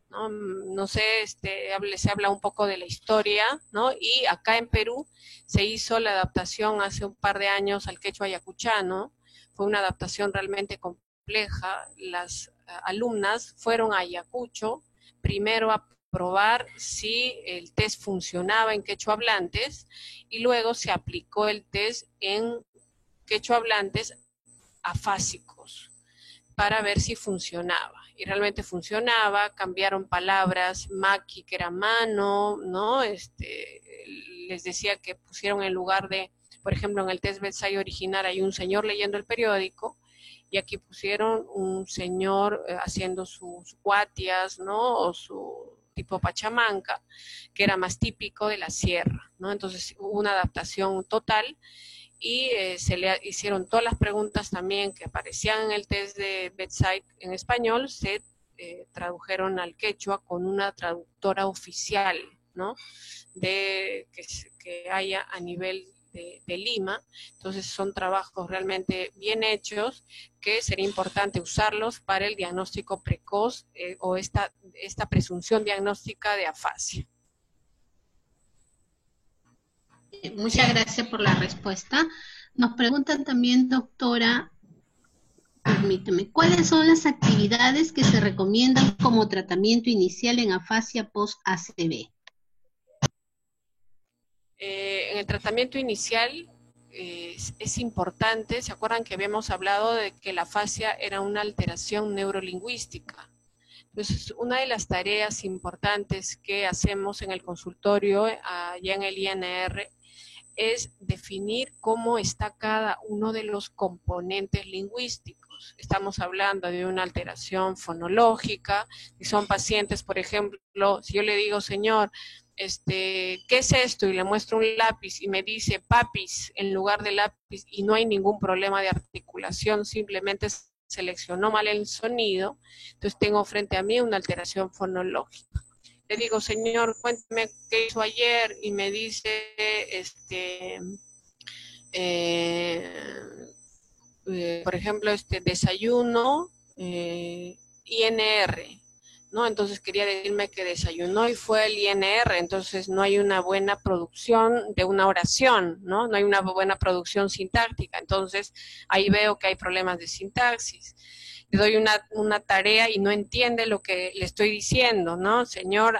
No sé, se habla un poco de la historia, ¿no? Y acá en Perú se hizo la adaptación hace un par de años al quechua ayacuchano. Fue una adaptación realmente compleja. Las alumnas fueron a Ayacucho primero a probar si el test funcionaba en quechua hablantes y luego se aplicó el test en quechua hablantes afásicos para ver si funcionaba. Y realmente funcionaba, cambiaron palabras, maqui, que era mano, ¿no? Les decía que pusieron en lugar de, por ejemplo, en el test Bedside original hay un señor leyendo el periódico, y aquí pusieron un señor haciendo sus guatias, ¿no? O su tipo pachamanca, que era más típico de la sierra, ¿no? Entonces hubo una adaptación total y se le hicieron todas las preguntas también que aparecían en el test de Bedside en español, se tradujeron al quechua con una traductora oficial, ¿no? Que haya a nivel de Lima. Entonces son trabajos realmente bien hechos que sería importante usarlos para el diagnóstico precoz o esta presunción diagnóstica de afasia. Muchas gracias por la respuesta. Nos preguntan también, doctora, permíteme, ¿cuáles son las actividades que se recomiendan como tratamiento inicial en afasia post-ACV? En el tratamiento inicial es importante, ¿se acuerdan que habíamos hablado de que la afasia era una alteración neurolingüística? Entonces, una de las tareas importantes que hacemos en el consultorio, allá en el INR, es definir cómo está cada uno de los componentes lingüísticos. Estamos hablando de una alteración fonológica, y son pacientes, por ejemplo, si yo le digo, señor, ¿qué es esto? Y le muestro un lápiz y me dice papis en lugar de lápiz y no hay ningún problema de articulación, simplemente seleccionó mal el sonido, entonces tengo frente a mí una alteración fonológica. Le digo, señor, cuénteme qué hizo ayer, y me dice, por ejemplo, desayuno, INR, ¿no? Entonces quería decirme que desayunó y fue el INR, entonces no hay una buena producción de una oración, ¿no? No hay una buena producción sintáctica, entonces ahí veo que hay problemas de sintaxis. Le doy una tarea y no entiende lo que le estoy diciendo, ¿no? Señor,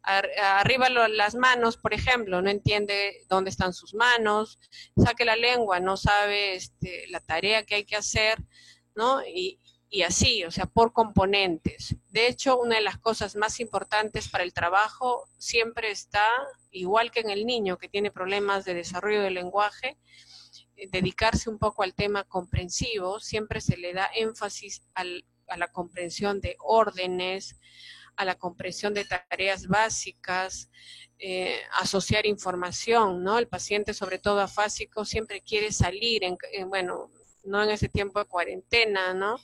arriba las manos, por ejemplo, no entiende dónde están sus manos, saque la lengua, no sabe la tarea que hay que hacer, ¿no? Y así, o sea, por componentes. De hecho, una de las cosas más importantes para el trabajo siempre está, igual que en el niño que tiene problemas de desarrollo del lenguaje, dedicarse un poco al tema comprensivo. Siempre se le da énfasis a la comprensión de órdenes, a la comprensión de tareas básicas, asociar información, ¿no? El paciente, sobre todo afásico, siempre quiere salir, bueno, no en ese tiempo de cuarentena, ¿no?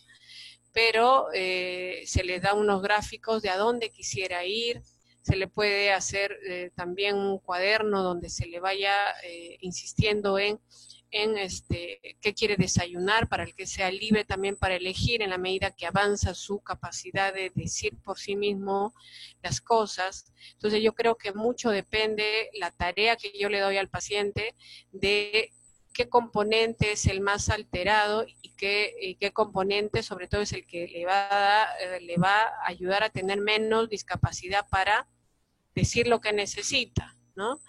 Pero se le da unos gráficos de a dónde quisiera ir, se le puede hacer también un cuaderno donde se le vaya insistiendo en qué quiere desayunar, para el que sea libre también para elegir en la medida que avanza su capacidad de decir por sí mismo las cosas. Entonces yo creo que mucho depende la tarea que yo le doy al paciente de qué componente es el más alterado y qué componente sobre todo es el que le va a ayudar a tener menos discapacidad para decir lo que necesita, ¿no?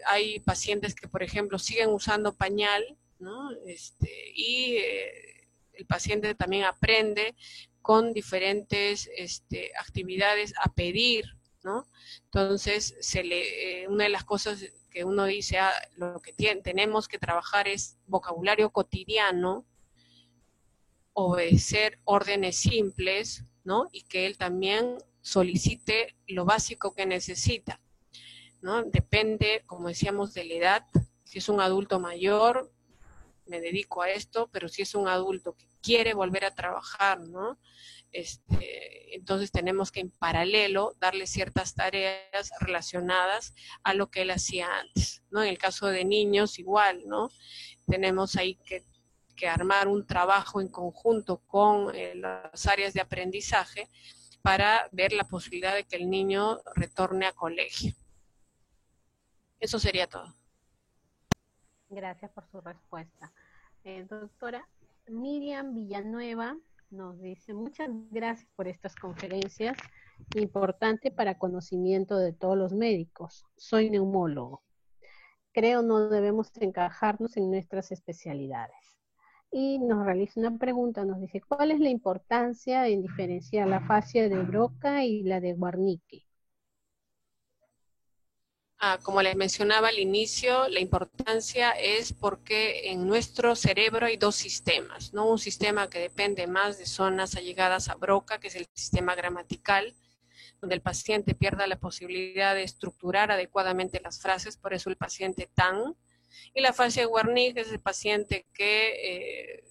Hay pacientes que, por ejemplo, siguen usando pañal, ¿no? Y el paciente también aprende con diferentes actividades a pedir, ¿no? Entonces, una de las cosas que uno dice, lo que tenemos que trabajar es vocabulario cotidiano, obedecer órdenes simples, ¿no? Y que él también solicite lo básico que necesita, ¿no? Depende, como decíamos, de la edad. Si es un adulto mayor, me dedico a esto, pero si es un adulto que quiere volver a trabajar, ¿no? Entonces tenemos que en paralelo darle ciertas tareas relacionadas a lo que él hacía antes, ¿no? En el caso de niños igual, ¿no? Tenemos ahí que armar un trabajo en conjunto con las áreas de aprendizaje para ver la posibilidad de que el niño retorne a colegio. Eso sería todo. Gracias por su respuesta. Doctora Miriam Villanueva nos dice, muchas gracias por estas conferencias, importante para conocimiento de todos los médicos. Soy neumólogo. Creo no debemos encajarnos en nuestras especialidades. Y nos realiza una pregunta, nos dice, ¿cuál es la importancia en diferenciar la fascia de Broca y la de Wernicke? Como les mencionaba al inicio, la importancia es porque en nuestro cerebro hay dos sistemas, ¿no? Un sistema que depende más de zonas allegadas a Broca, que es el sistema gramatical, donde el paciente pierda la posibilidad de estructurar adecuadamente las frases, por eso el paciente TAN. Y la fascia de Wernicke es el paciente que,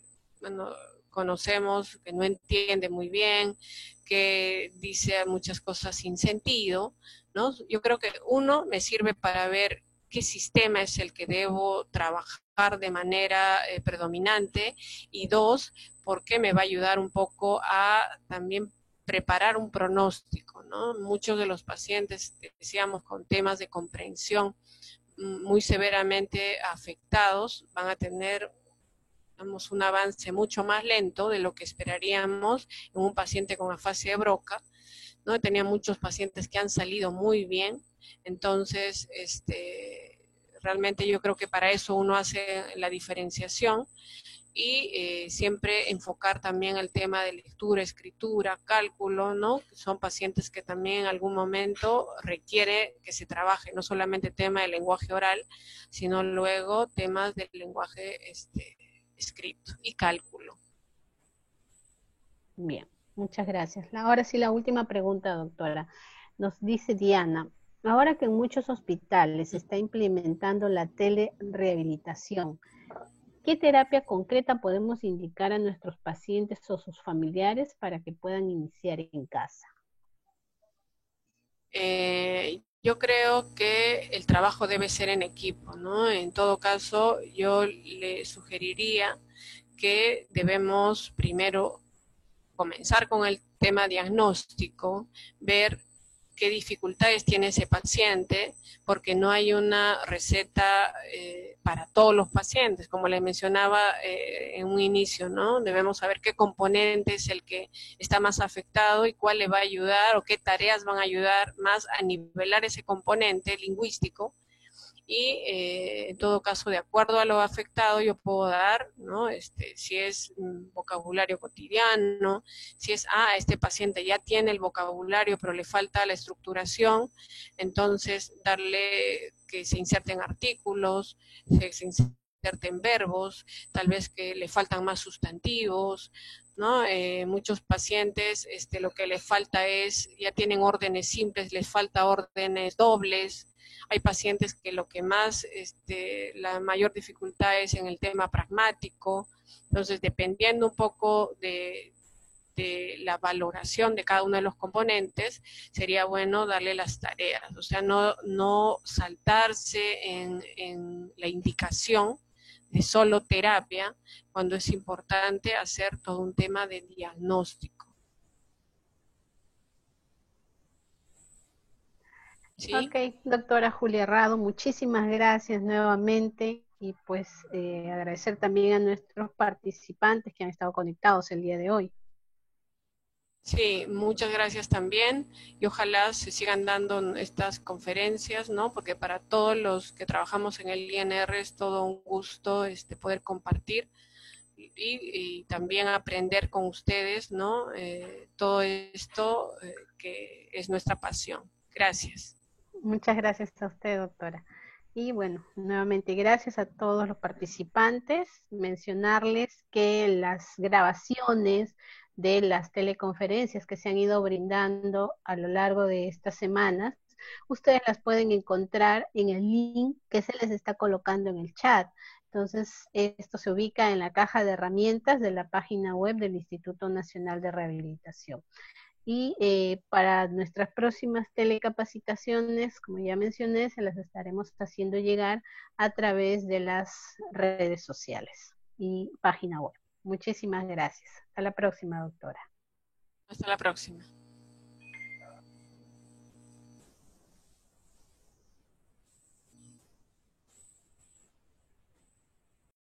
conocemos, que no entiende muy bien, que dice muchas cosas sin sentido, ¿no? Yo creo que uno me sirve para ver qué sistema es el que debo trabajar de manera predominante, y dos, porque me va a ayudar un poco a también preparar un pronóstico, ¿no? Muchos de los pacientes, decíamos, con temas de comprensión muy severamente afectados van a tener, digamos, un avance mucho más lento de lo que esperaríamos en un paciente con afasia de Broca, ¿no? Tenía muchos pacientes que han salido muy bien, entonces realmente yo creo que para eso uno hace la diferenciación y siempre enfocar también el tema de lectura, escritura, cálculo, ¿no? Son pacientes que también en algún momento requiere que se trabaje no solamente tema del lenguaje oral, sino luego temas del lenguaje escrito y cálculo. Bien, muchas gracias. Ahora sí, la última pregunta, doctora. Nos dice Diana, ahora que en muchos hospitales se está implementando la telerehabilitación, ¿qué terapia concreta podemos indicar a nuestros pacientes o sus familiares para que puedan iniciar en casa? Yo creo que el trabajo debe ser en equipo, ¿no? En todo caso, yo le sugeriría que debemos primero comenzar con el tema diagnóstico, ver qué dificultades tiene ese paciente, porque no hay una receta para todos los pacientes, como les mencionaba en un inicio, ¿no? Debemos saber qué componente es el que está más afectado y cuál le va a ayudar o qué tareas van a ayudar más a nivelar ese componente lingüístico. Y en todo caso, de acuerdo a lo afectado, yo puedo dar, ¿no? Si es vocabulario cotidiano, si es, este paciente ya tiene el vocabulario, pero le falta la estructuración, entonces darle que se inserten artículos, se inserten verbos, tal vez que le faltan más sustantivos, ¿no? Muchos pacientes lo que les falta es, ya tienen órdenes simples, les falta órdenes dobles. Hay pacientes que lo que más, la mayor dificultad es en el tema pragmático. Entonces, dependiendo un poco de la valoración de cada uno de los componentes, sería bueno darle las tareas. O sea, no saltarse en la indicación de solo terapia, cuando es importante hacer todo un tema de diagnóstico. ¿Sí? Ok, doctora Julia Rado, muchísimas gracias nuevamente y pues agradecer también a nuestros participantes que han estado conectados el día de hoy. Sí, muchas gracias también y ojalá se sigan dando estas conferencias, ¿no? Porque para todos los que trabajamos en el INR es todo un gusto poder compartir y también aprender con ustedes, ¿no? Todo esto que es nuestra pasión. Gracias. Muchas gracias a usted, doctora. Y bueno, nuevamente gracias a todos los participantes. Mencionarles que las grabaciones de las teleconferencias que se han ido brindando a lo largo de estas semanas, ustedes las pueden encontrar en el link que se les está colocando en el chat. Entonces, esto se ubica en la caja de herramientas de la página web del Instituto Nacional de Rehabilitación. Y para nuestras próximas telecapacitaciones, como ya mencioné, se las estaremos haciendo llegar a través de las redes sociales y página web. Muchísimas gracias. Hasta la próxima, doctora. Hasta la próxima.